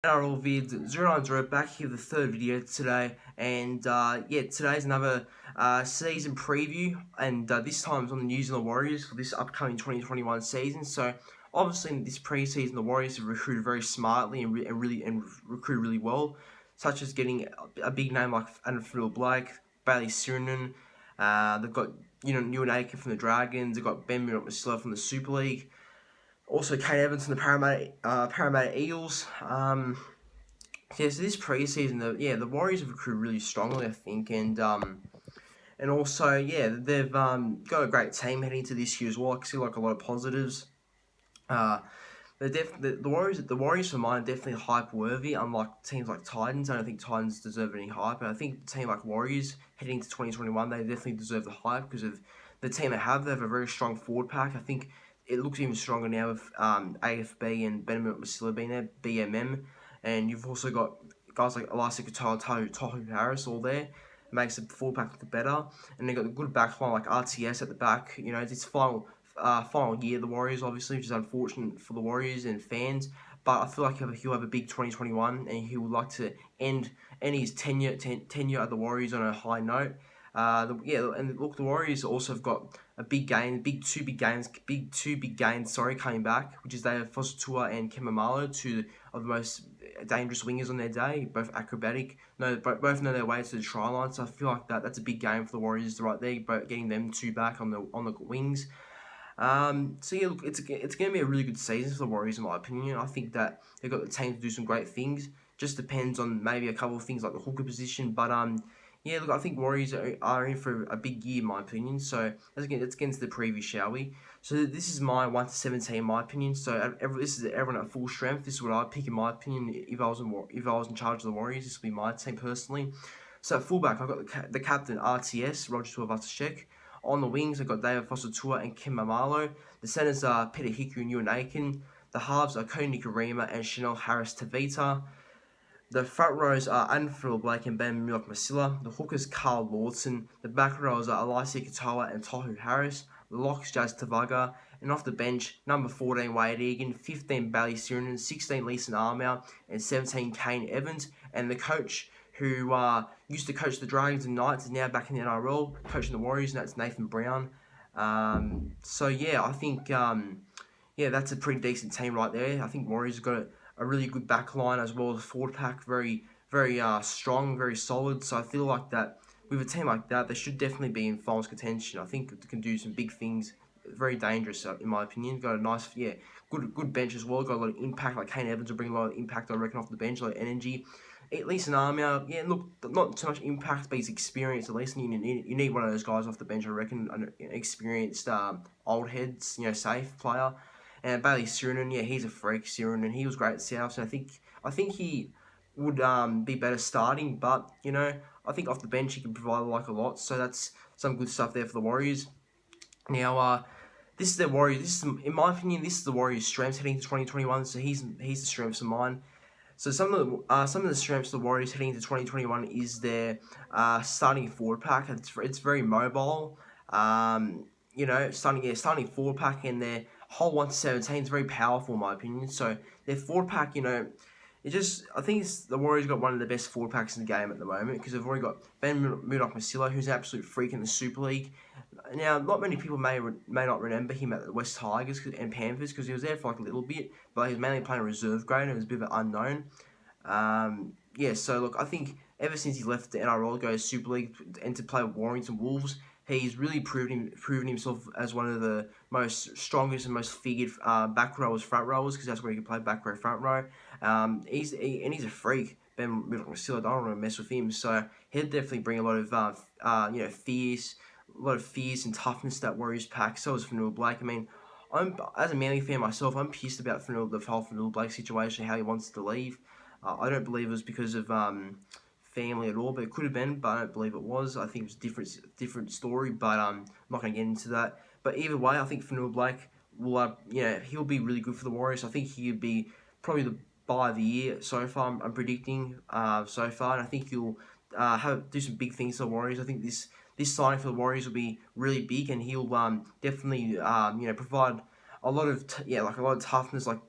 NRL Vid 090 back here with the third video today, and today's another season preview, and this time it's on the New Zealand Warriors for this upcoming 2021 season. So obviously in this preseason the Warriors have recruited very smartly and recruited really well, such as getting a big name like Anfield Blake, Bailey Sirinen. They've got Ewan Aiken from the Dragons. They've got Ben Miller from the Super League. Also, Kane Evans from the Parramatta Eels. So this preseason, the Warriors have recruited really strongly, I think, and also they've got a great team heading into this year as well. I see like a lot of positives. The Warriors for mine are definitely hype worthy. Unlike teams like Titans, I don't think Titans deserve any hype. But I think a team like Warriors heading into 2021, they definitely deserve the hype because of the team they have. They have a very strong forward pack. I think it looks even stronger now with AFB and Benjamin Masila being there, BMM, and you've also got guys like Eliasa Katoa, Tohu Harris all there. It makes the full pack look better, and they've got a good backline like RTS at the back. You know, it's final year of the Warriors, obviously, which is unfortunate for the Warriors and fans. But I feel like he'll have a big 2021, and he would like to end his tenure at the Warriors on a high note. And look, the Warriors also have got a two big gains, coming back, which is they have Fosatua and Kemamalo, two of the most dangerous wingers on their day, both acrobatic. No, both know their way to the try line. So I feel like that's a big game for the Warriors right there, but getting them two back on the wings. Look, it's going to be a really good season for the Warriors, in my opinion. I think that they've got the team to do some great things. Just depends on maybe a couple of things like the hooker position, but look, I think Warriors are in for a big year, in my opinion. So let's get into the preview, shall we? So this is my 1 to 17, in my opinion. So this is everyone at full strength. This is what I'd pick, in my opinion, if I was in charge of the Warriors. This would be my team personally. So at fullback, I've got the captain RTS, Roger Tuivasa-Sheck. On the wings, I've got David Foster-Tua and Kim Mamalo. The centres are Peter Hickory and Ewan Aiken. The halves are Cody Nikorima and Chanel Harris-Tavita. The front rows are Anfield Blake and Ben Masila. The hookers Carl Lawson. The back rows are Eliasa Katoa and Tohu Harris. The locks Jazz Tavaga. And off the bench, number 14 Wade Egan, 15 Bailey Sirinen, 16 Leeson Armour, and 17 Kane Evans. And the coach who used to coach the Dragons and Knights is now back in the NRL, coaching the Warriors, and that's Nathan Brown. I think that's a pretty decent team right there. I think Warriors have got a really good back line as well as a forward pack, very strong, very solid. So I feel like that with a team like that, they should definitely be in finals contention. I think they can do some big things, very dangerous in my opinion. Got a nice, good bench as well. Got a lot of impact, like Kane Evans will bring a lot of impact, I reckon, off the bench, a lot of energy. At least an Armour, look, not too much impact, but he's experienced. At least you need one of those guys off the bench, I reckon, an experienced old heads, safe player. And Bailey Sirinen, he's a freak, Sirinen. He was great at South, so I think he would be better starting, but I think off the bench he can provide a lot. So that's some good stuff there for the Warriors. Now, this is their Warriors. In my opinion, this is the Warriors' strengths heading into 2021. So he's the strengths of mine. So some of the strengths of the Warriors heading into 2021 is their starting forward pack. It's very mobile. Starting forward pack, and their whole 1 to 17 is very powerful, in my opinion. So their forward pack, I think the Warriors got one of the best forward packs in the game at the moment, because they've already got Ben Masila, who's an absolute freak in the Super League. Now, not many people may not remember him at the West Tigers and Panthers, because he was there for a little bit, but he was mainly playing a reserve grade and it was a bit of an unknown. So look, I think ever since he left the NRL to go to Super League and to play with Warrington Wolves, he's really proven himself as one of the most strongest and most figured back rowers, front rowers, because that's where he can play back row, front row. He's a freak. Ben Masila, I don't want to mess with him, so he'll definitely bring a lot of fears and toughness to that Warriors pack. So is Fanua Blake. I mean, as a Manly fan myself, I'm pissed about the whole Fanua Blake situation, how he wants to leave. I don't believe it was because of family at all, but it could have been, but I don't believe it was. I think it was a different story, but I'm not going to get into that. But either way, I think Fanua Blake will, he'll be really good for the Warriors. I think he'll be probably the buy of the year so far. I'm predicting so far, and I think he'll do some big things for the Warriors. I think this signing for the Warriors will be really big, and he'll definitely provide a lot of like a lot of toughness, like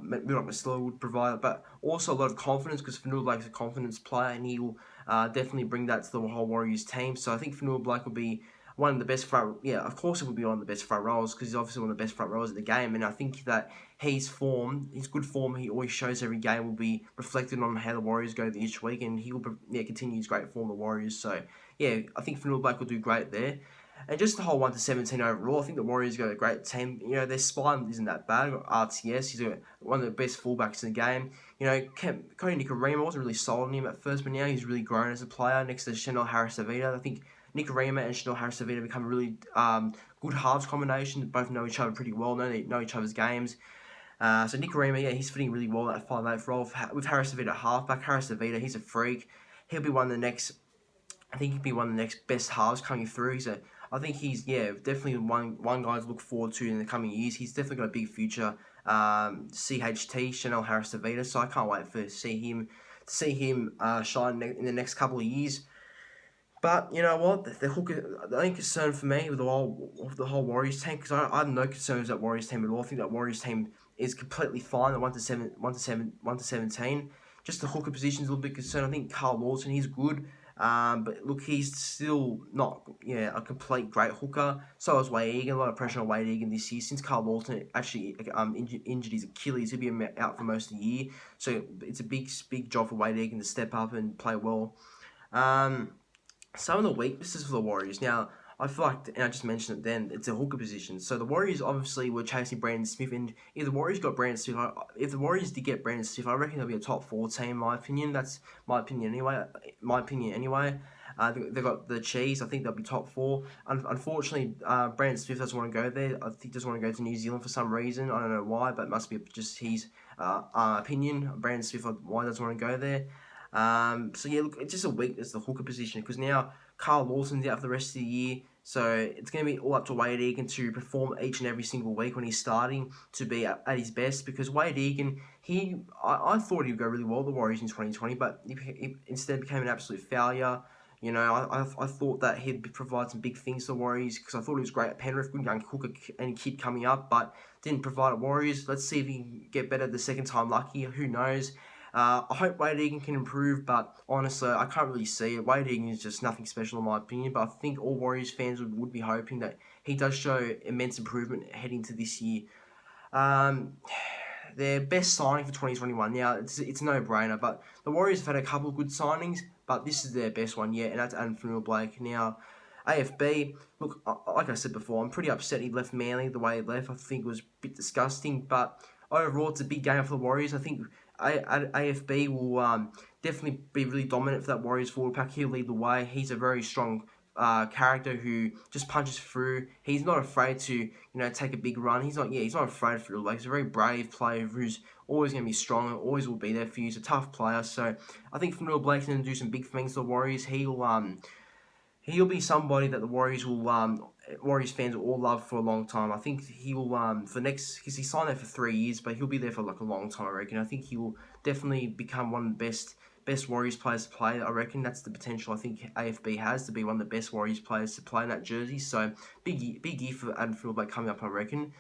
Middle Maslow would provide, but also a lot of confidence because Fanua Blake's a confidence player, and he will definitely bring that to the whole Warriors team. So I think Fanua Blake will be one of the best front. Yeah, of course, he will be one of the best front rowers because he's obviously one of the best front rowers in the game, and I think that his good form, he always shows every game will be reflected on how the Warriors go each week, and he will continue his great form of the Warriors. So yeah, I think Fanua Blake will do great there. And just the whole 1-17 overall, I think the Warriors got a great team. You know, their spine isn't that bad. RTS, he's one of the best fullbacks in the game. You know, Cody Nikorima wasn't really sold on him at first, but now he's really grown as a player next to Chanel Harris-Tavita. I think Nikorima and Chanel Harris-Tavita become a really good halves combination. They both know each other pretty well, know each other's games. So Nikorima, yeah, he's fitting really well at 5'8" role with Harris-Tavita halfback. Harris-Tavita, he's a freak. He'll be one of the next. I think he'd be one of the next best halves coming through. I think he's definitely one guy to look forward to in the coming years. He's definitely got a big future. CHT Chanel Harris-Tavita, so I can't wait to see him shine in the next couple of years. But you know what, the only concern for me with the whole Warriors team, because I have no concerns with that Warriors team at all. I think that Warriors team is completely fine at 1-17. Just the hooker position is a little bit concerned. I think Carl Lawson, he's good. But look, he's still not a complete great hooker. So is Wade Egan. A lot of pressure on Wade Egan this year since Carl Lawson actually injured his Achilles. He'll be out for most of the year. So it's a big job for Wade Egan to step up and play well. Some of the weaknesses for the Warriors. Now, I feel like, and I just mentioned it then, it's a hooker position. So the Warriors obviously were chasing Brandon Smith, and if the Warriors got Brandon Smith, if the Warriors did get Brandon Smith, I reckon they'll be a top 4 team, in my opinion. That's my opinion anyway. They've got the cheese. I think they'll be top 4. Unfortunately, Brandon Smith doesn't want to go there. I think he doesn't want to go to New Zealand for some reason. I don't know why, but it must be just his opinion. Brandon Smith, why doesn't want to go there. So yeah, look, it's just a weakness, the hooker position, because now Carl Lawson's out for the rest of the year, so it's going to be all up to Wade Egan to perform each and every single week when he's starting to be at his best, because Wade Egan, I thought he'd go really well the Warriors in 2020, but he instead became an absolute failure. You know, I thought that he'd provide some big things to the Warriors, because I thought he was great at Penrith, good young hooker and kid coming up, but didn't provide at Warriors. Let's see if he can get better the second time lucky, who knows. I hope Wade Egan can improve, but honestly, I can't really see it. Wade Egan is just nothing special in my opinion, but I think all Warriors fans would be hoping that he does show immense improvement heading to this year. Their best signing for 2021. Now, it's a no-brainer, but the Warriors have had a couple of good signings, but this is their best one yet, and that's Adam Fanua Blake. Now, AFB, look, like I said before, I'm pretty upset he left Manly the way he left. I think it was a bit disgusting, but overall, it's a big game for the Warriors. I think AFB will definitely be really dominant for that Warriors forward pack. He'll lead the way. He's a very strong character who just punches through. He's not afraid to take a big run. He's not afraid for it. He's a very brave player who's always going to be strong and always will be there for you. He's a tough player. So I think Fanua Blake's going to do some big things to the Warriors. He'll be somebody that the Warriors fans will all love for a long time. I think he will because he signed there for 3 years, but he'll be there for like a long time, I reckon. I think he will definitely become one of the best Warriors players to play. I reckon that's the potential I think AFB has to be one of the best Warriors players to play in that jersey. So big year for Adam Fanua Blake coming up, I reckon.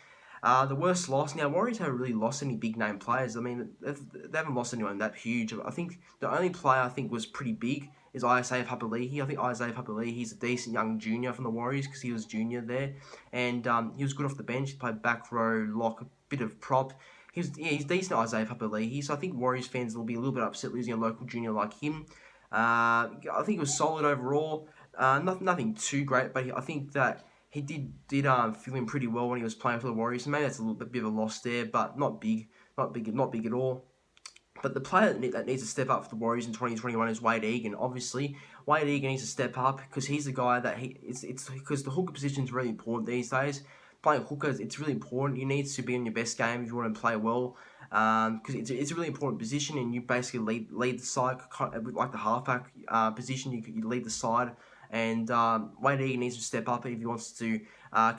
The worst loss. Now, Warriors haven't really lost any big name players. I mean, they haven't lost anyone that huge. I think the only player I think was pretty big is Isaiah Papali'i. I think Isaiah Papali'i, he's a decent young junior from the Warriors because he was junior there. And he was good off the bench. He played back row, lock, a bit of prop. He's decent, Isaiah Papali'i. So I think Warriors fans will be a little bit upset losing a local junior like him. I think it was solid overall. Nothing too great, but I think that he did feel him pretty well when he was playing for the Warriors. So maybe that's a little bit of a loss there, but not big at all. But the player that needs to step up for the Warriors in 2021 is Wade Egan. Obviously, Wade Egan needs to step up because he's the guy that it's because the hooker position is really important these days. Playing hookers, it's really important. You need to be in your best game if you want to play well. Because it's a really important position, and you basically lead the side like the halfback position. You lead the side. And Wade Egan needs to step up if he wants to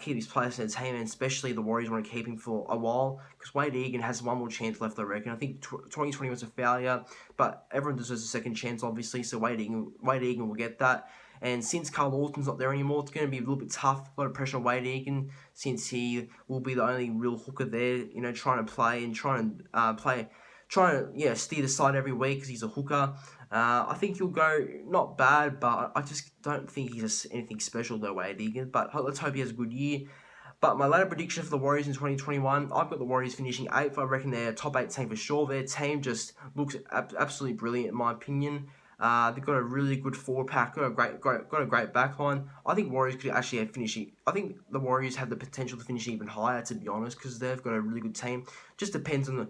keep his place in the team, and especially the Warriors want to keep him for a while, because Wade Egan has one more chance left, I reckon. I think 2020 was a failure, but everyone deserves a second chance, obviously, so Wade Egan will get that. And since Carl Lawton's not there anymore, it's going to be a little bit tough. A lot of pressure on Wade Egan, since he will be the only real hooker there, you know, trying to play and trying to steer the side every week because he's a hooker. I think he'll go not bad, but I just don't think he's anything special though, Wade Egan. But let's hope he has a good year. But my later prediction for the Warriors in 2021, I've got the Warriors finishing 8th. I reckon they're a top 8 team for sure. Their team just looks absolutely brilliant in my opinion. They've got a really good forward pack, got a great backline. I think Warriors could actually finish it. I think the Warriors have the potential to finish even higher, to be honest, because they've got a really good team. Just depends on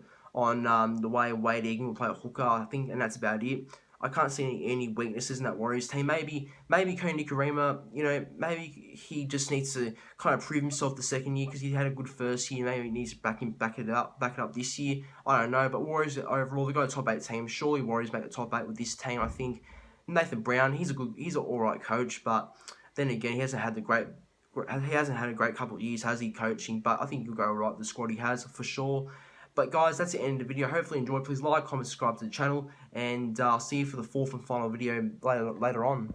the way Wade Egan will play a hooker, I think, and that's about it. I can't see any weaknesses in that Warriors team. Maybe Ko Nikorima, you know, maybe he just needs to kind of prove himself the second year because he had a good first year. Maybe he needs to back it up this year. I don't know. But Warriors overall, they've got a top 8 team. Surely Warriors make the top 8 with this team. I think Nathan Brown, he's an alright coach, but then again, he hasn't had a great couple of years, has he, coaching? But I think he'll go alright with the squad he has for sure. But guys, that's the end of the video. Hopefully you enjoyed. Please like, comment, subscribe to the channel, and I'll see you for the 4th and final video later on.